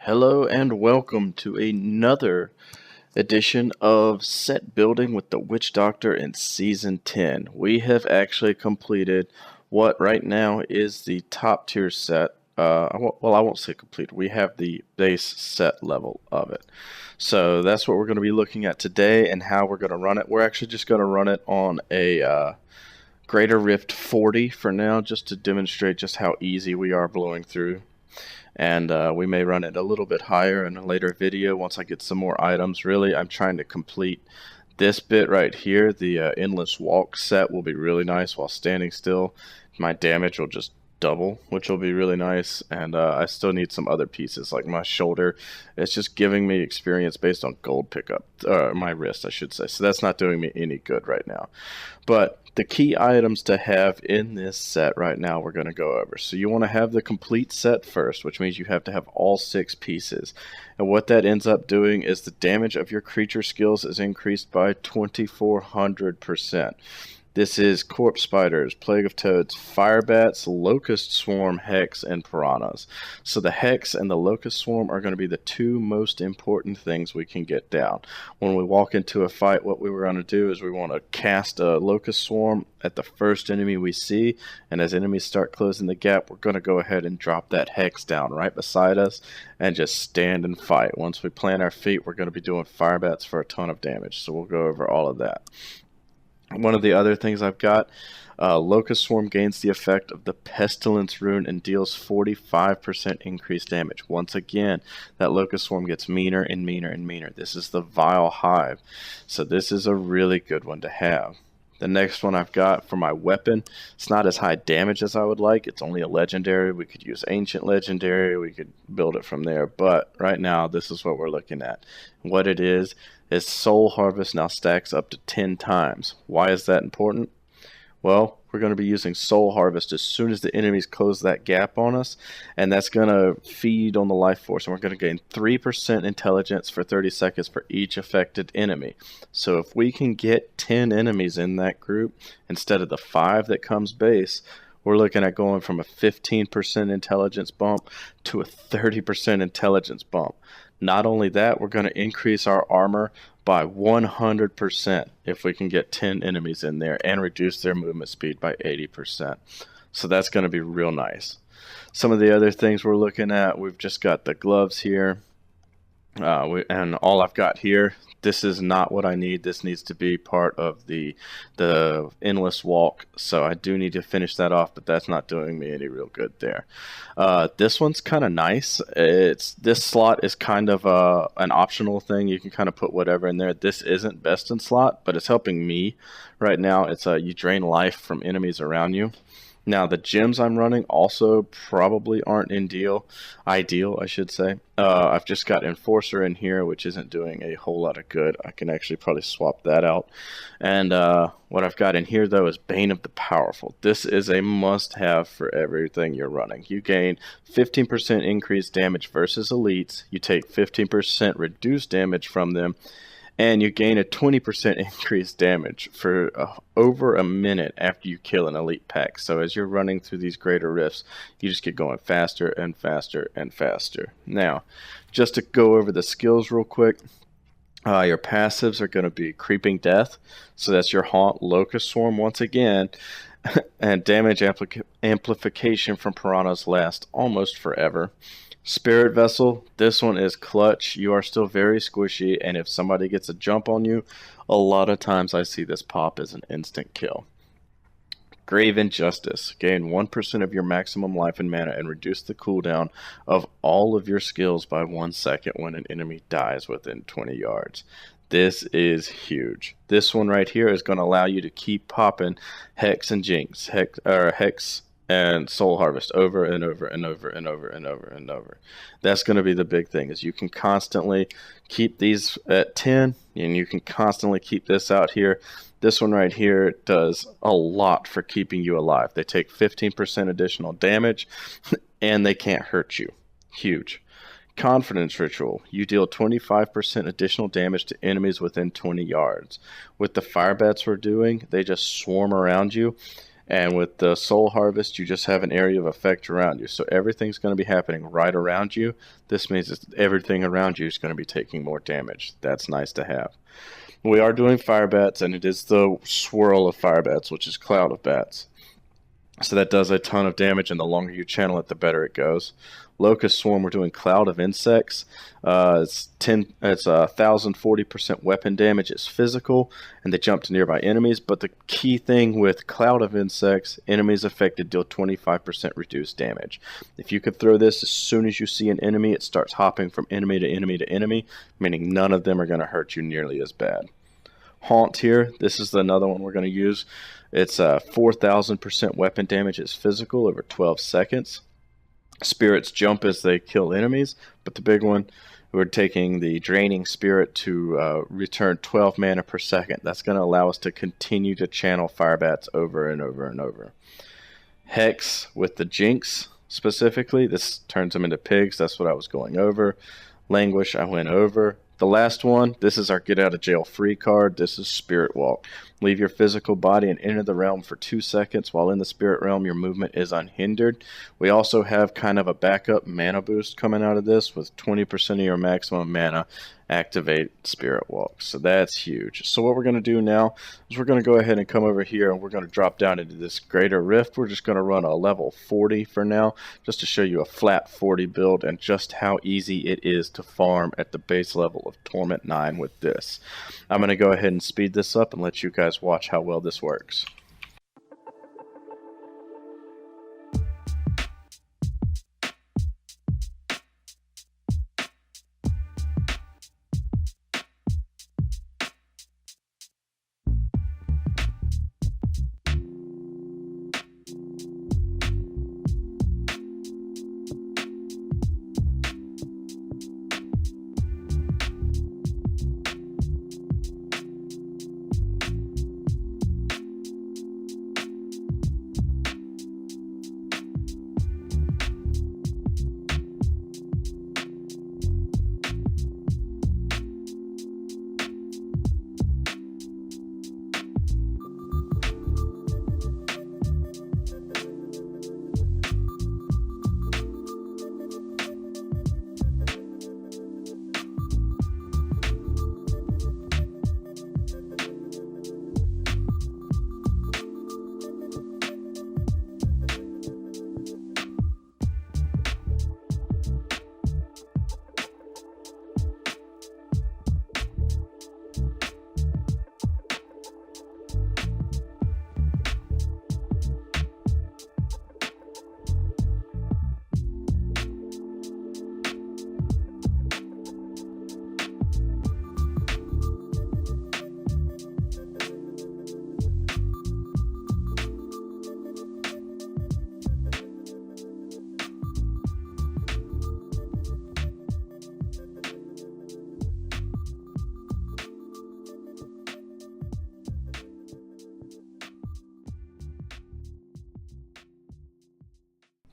Hello and welcome to another edition of Set Building with the Witch Doctor in Season 10. We have actually completed what right now is the top tier set. I won't say complete. We have the base set level of it. So that's what we're going to be looking at today and how we're going to run it. We're actually just going to run it on a Greater Rift 40 for now, just to demonstrate just how easy we are blowing through. And we may run it a little bit higher in a later video once I get some more items. Really, I'm trying to complete this bit right here. The endless walk set will be really nice while standing still. My damage will just double, which will be really nice. And I still need some other pieces like my shoulder. It's just giving me experience based on gold pickup, my wrist I should say. So that's not doing me any good right now. But the key items to have in this set right now we're going to go over. So you want to have the complete set first, which means you have to have all 6 pieces. And what that ends up doing is the damage of your creature skills is increased by 2400%. This is corpse spiders, plague of toads, fire bats, locust swarm, hex, and piranhas. So the hex and the locust swarm are going to be the 2 most important things we can get down. When we walk into a fight, what we were going to do is we want to cast a locust swarm at the first enemy we see, and as enemies start closing the gap, we're going to go ahead and drop that hex down right beside us and just stand and fight. Once we plant our feet, we're going to be doing fire bats for a ton of damage, so we'll go over all of that. One of the other things I've got, Locust Swarm gains the effect of the Pestilence rune and deals 45% increased damage. Once again, that Locust Swarm gets meaner and meaner and meaner. This is the Vile Hive, so this is a really good one to have. The next one I've got for my weapon, it's not as high damage as I would like. It's only a legendary. We could use ancient legendary. We could build it from there. But right now, this is what we're looking at. What it is Soul Harvest now stacks up to 10 times. Why is that important? Well, we're going to be using Soul Harvest as soon as the enemies close that gap on us, and that's going to feed on the life force, and we're going to gain 3% intelligence for 30 seconds for each affected enemy. So if we can get 10 enemies in that group instead of the 5 that comes base, we're looking at going from a 15% intelligence bump to a 30% intelligence bump. Not only that, we're going to increase our armor by 100% if we can get 10 enemies in there and reduce their movement speed by 80%. So that's going to be real nice. Some of the other things we're looking at, we've just got the gloves here. And all I've got here, this is not what I need. This needs to be part of the endless walk, so I do need to finish that off, but that's not doing me any real good there. This one's kind of nice. This slot is kind of an optional thing. You can kind of put whatever in there. This isn't best in slot, but it's helping me right now. It's you drain life from enemies around you. Now, the gems I'm running also probably aren't ideal, I should say. I've just got Enforcer in here, which isn't doing a whole lot of good. I can actually probably swap that out. And what I've got in here, though, is Bane of the Powerful. This is a must-have for everything you're running. You gain 15% increased damage versus elites. You take 15% reduced damage from them. And you gain a 20% increased damage for over a minute after you kill an elite pack. So as you're running through these greater rifts, you just get going faster and faster and faster. Now, just to go over the skills real quick, your passives are going to be Creeping Death. So that's your Haunt, Locust Swarm once again. And damage amplification from piranhas last almost forever. Spirit Vessel, this one is clutch. You are still very squishy, and if somebody gets a jump on you, a lot of times I see this pop as an instant kill. Grave Injustice, gain 1% of your maximum life and mana and reduce the cooldown of all of your skills by 1 second when an enemy dies within 20 yards. This is huge. This one right here is going to allow you to keep popping Hex and Jinx, Hex and Soul Harvest over and over and over and over and over and over. That's going to be the big thing, is you can constantly keep these at 10, and you can constantly keep this out here. This one right here does a lot for keeping you alive. They take 15% additional damage, and they can't hurt you. Huge. Confidence Ritual. You deal 25% additional damage to enemies within 20 yards. With the fire bats we're doing, they just swarm around you, And with the Soul Harvest, you just have an area of effect around you. So everything's going to be happening right around you. This means that everything around you is going to be taking more damage. That's nice to have. We are doing fire bats, and it is the swirl of fire bats, which is cloud of bats. So that does a ton of damage, and the longer you channel it, the better it goes. Locust Swarm, we're doing Cloud of Insects. It's 1,040% weapon damage. It's physical, and they jump to nearby enemies. But the key thing with Cloud of Insects, enemies affected deal 25% reduced damage. If you could throw this as soon as you see an enemy, it starts hopping from enemy to enemy to enemy, meaning none of them are going to hurt you nearly as bad. Haunt here, this is another one we're going to use. It's 4,000% weapon damage. It's physical over 12 seconds. Spirits jump as they kill enemies, but the big one, we're taking the Draining Spirit to return 12 mana per second. That's going to allow us to continue to channel fire bats over and over and over. Hex with the Jinx specifically, this turns them into pigs. That's what I was going over. Languish, I went over. The last one, this is our get out of jail free card. This is Spirit Walk. Leave your physical body and enter the realm for 2 seconds. While in the spirit realm, your movement is unhindered. We also have kind of a backup mana boost coming out of this with 20% of your maximum mana activate Spirit Walk. So that's huge. So what we're going to do now is we're going to go ahead and come over here and we're going to drop down into this Greater Rift. We're just going to run a level 40 for now, just to show you a flat 40 build and just how easy it is to farm at the base level of Torment 9 with this. I'm going to go ahead and speed this up and let you guys watch how well this works.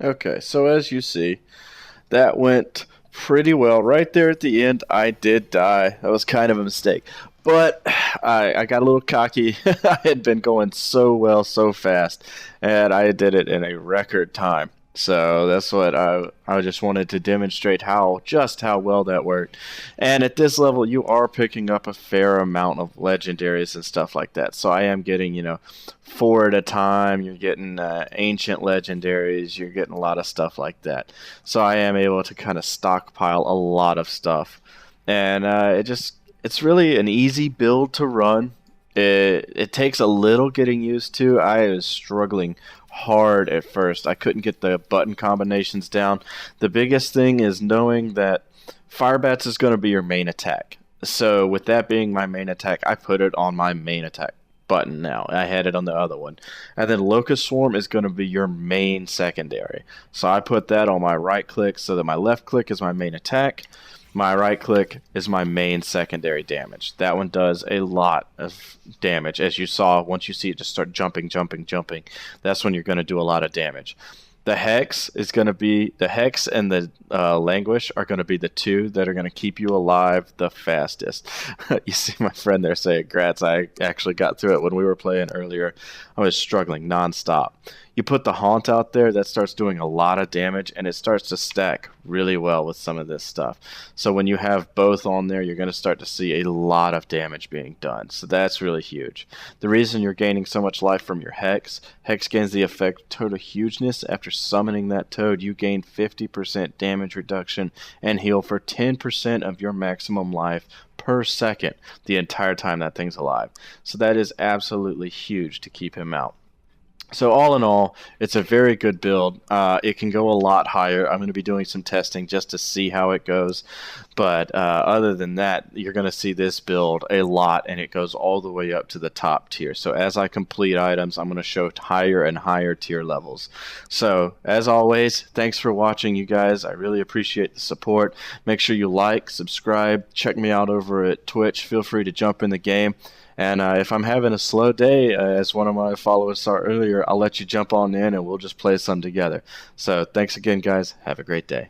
Okay, so as you see, that went pretty well. Right there at the end, I did die. That was kind of a mistake. But I got a little cocky. I had been going so well so fast, and I did it in a record time. So that's what I just wanted to demonstrate just how well that worked. And at this level, you are picking up a fair amount of legendaries and stuff like that. So I am getting, 4 at a time. You're getting ancient legendaries. You're getting a lot of stuff like that. So I am able to kind of stockpile a lot of stuff. And it's really an easy build to run. It takes a little getting used to. I was struggling hard at first. I couldn't get the button combinations down. The biggest thing is knowing that Fire Bats is going to be your main attack. So with that being my main attack, I put it on my main attack button now. I had it on the other one. And then Locust Swarm is going to be your main secondary. So I put that on my right click so that my left click is my main attack. My right click is my main secondary damage. That one does a lot of damage. As you saw, once you see it just start jumping, that's when you're going to do a lot of damage. The hex and the languish are going to be the two that are going to keep you alive the fastest. You see my friend there saying, "Grats!" I actually got through it when we were playing earlier. I was struggling nonstop. You put the haunt out there, that starts doing a lot of damage, and it starts to stack really well with some of this stuff. So when you have both on there, you're going to start to see a lot of damage being done. So that's really huge. The reason you're gaining so much life from your Hex gains the effect of total hugeness. After summoning that toad, you gain 50% damage reduction and heal for 10% of your maximum life per second the entire time that thing's alive. So that is absolutely huge to keep him out. So all in all, it's a very good build. It can go a lot higher. I'm going to be doing some testing just to see how it goes. But other than that, you're going to see this build a lot, and it goes all the way up to the top tier. So as I complete items, I'm going to show higher and higher tier levels. So as always, thanks for watching, you guys. I really appreciate the support. Make sure you like, subscribe, check me out over at Twitch. Feel free to jump in the game. And if I'm having a slow day, as one of my followers saw earlier, I'll let you jump on in and we'll just play some together. So thanks again, guys. Have a great day.